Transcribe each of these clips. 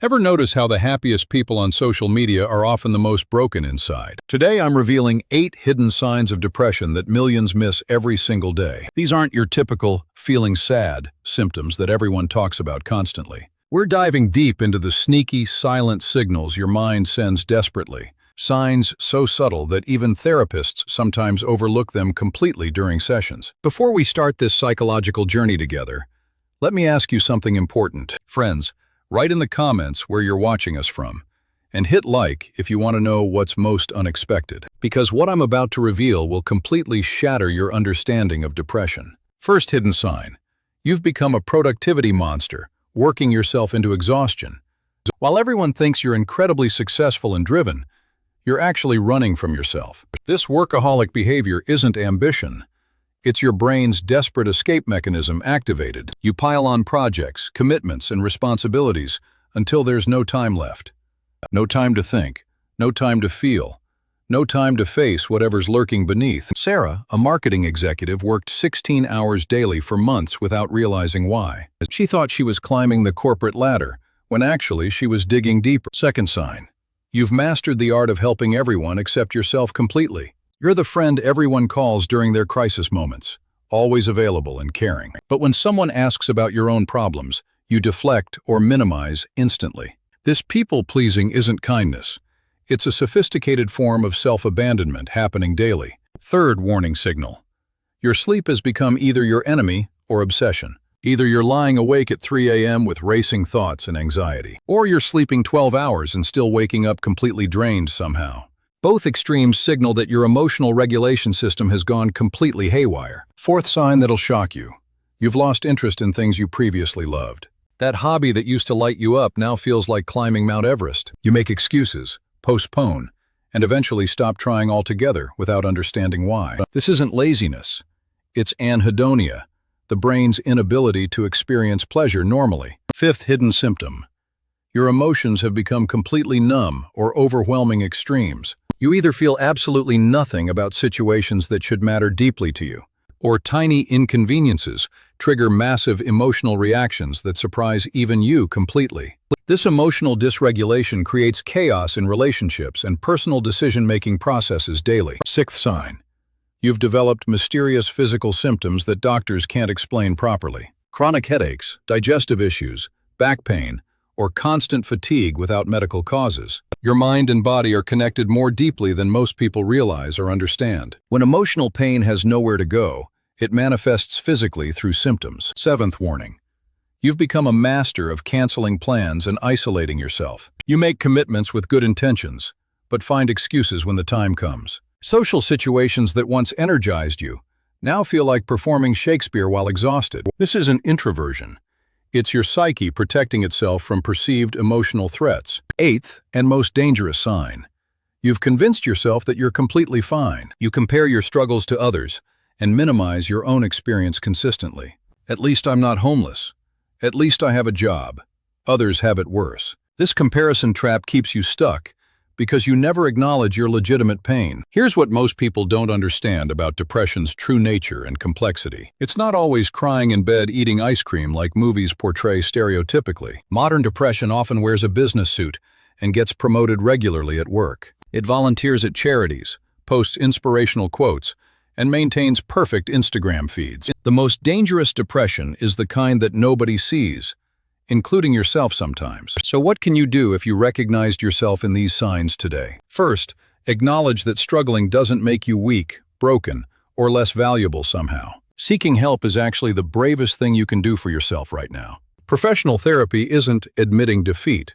Ever notice how the happiest people on social media are often the most broken inside? Today I'm revealing 8 hidden signs of depression that millions miss every single day. These aren't your typical feeling sad symptoms that everyone talks about constantly. We're diving deep into the sneaky, silent signals your mind sends desperately. Signs so subtle that even therapists sometimes overlook them completely during sessions. Before we start this psychological journey together, let me ask you something important. Friends, write in the comments where you're watching us from, and hit like if you want to know what's most unexpected, because what I'm about to reveal will completely shatter your understanding of depression. First hidden sign: you've become a productivity monster, working yourself into exhaustion. While everyone thinks you're incredibly successful and driven, you're actually running from yourself. This workaholic behavior isn't ambition. It's your brain's desperate escape mechanism activated. You pile on projects, commitments, and responsibilities until there's no time left. No time to think, no time to feel, no time to face whatever's lurking beneath. Sarah, a marketing executive, worked 16 hours daily for months without realizing why. She thought she was climbing the corporate ladder, when actually she was digging deeper. Second sign: you've mastered the art of helping everyone except yourself completely. You're the friend everyone calls during their crisis moments, always available and caring. But when someone asks about your own problems, you deflect or minimize instantly. This people-pleasing isn't kindness. It's a sophisticated form of self-abandonment happening daily. Third warning signal: your sleep has become either your enemy or obsession. Either you're lying awake at 3 a.m. with racing thoughts and anxiety, or you're sleeping 12 hours and still waking up completely drained somehow. Both extremes signal that your emotional regulation system has gone completely haywire. Fourth sign that'll shock you: you've lost interest in things you previously loved. That hobby that used to light you up now feels like climbing Mount Everest. You make excuses, postpone, and eventually stop trying altogether without understanding why. This isn't laziness. It's anhedonia, the brain's inability to experience pleasure normally. Fifth hidden symptom: your emotions have become completely numb or overwhelming extremes. You either feel absolutely nothing about situations that should matter deeply to you, or tiny inconveniences trigger massive emotional reactions that surprise even you completely. This emotional dysregulation creates chaos in relationships and personal decision-making processes daily. Sixth sign: you've developed mysterious physical symptoms that doctors can't explain properly. Chronic headaches, digestive issues, back pain, or constant fatigue without medical causes. Your mind and body are connected more deeply than most people realize or understand. When emotional pain has nowhere to go, it manifests physically through symptoms. Seventh warning: you've become a master of canceling plans and isolating yourself. You make commitments with good intentions, but find excuses when the time comes. Social situations that once energized you now feel like performing Shakespeare while exhausted. This isn't introversion. It's your psyche protecting itself from perceived emotional threats. Eighth and most dangerous sign: you've convinced yourself that you're completely fine. You compare your struggles to others and minimize your own experience consistently. At least I'm not homeless. At least I have a job. Others have it worse. This comparison trap keeps you stuck because you never acknowledge your legitimate pain. Here's what most people don't understand about depression's true nature and complexity. It's not always crying in bed eating ice cream like movies portray stereotypically. Modern depression often wears a business suit and gets promoted regularly at work. It volunteers at charities, posts inspirational quotes, and maintains perfect Instagram feeds. The most dangerous depression is the kind that nobody sees, including yourself sometimes. So what can you do if you recognized yourself in these signs today? First, acknowledge that struggling doesn't make you weak, broken, or less valuable somehow. Seeking help is actually the bravest thing you can do for yourself right now. Professional therapy isn't admitting defeat.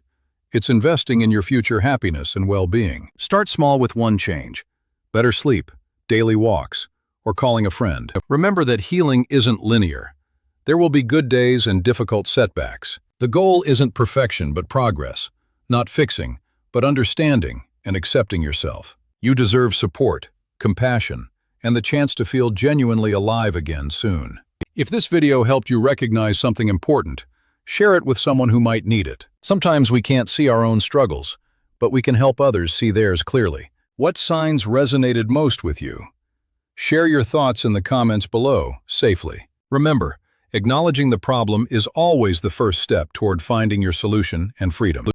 It's investing in your future happiness and well-being. Start small with one change: better sleep, daily walks, or calling a friend. Remember that healing isn't linear. There will be good days and difficult setbacks. The goal isn't perfection but progress, not fixing, but understanding and accepting yourself. You deserve support, compassion, and the chance to feel genuinely alive again soon. If this video helped you recognize something important, share it with someone who might need it. Sometimes we can't see our own struggles, but we can help others see theirs clearly. What signs resonated most with you? Share your thoughts in the comments below, safely. Remember, acknowledging the problem is always the first step toward finding your solution and freedom.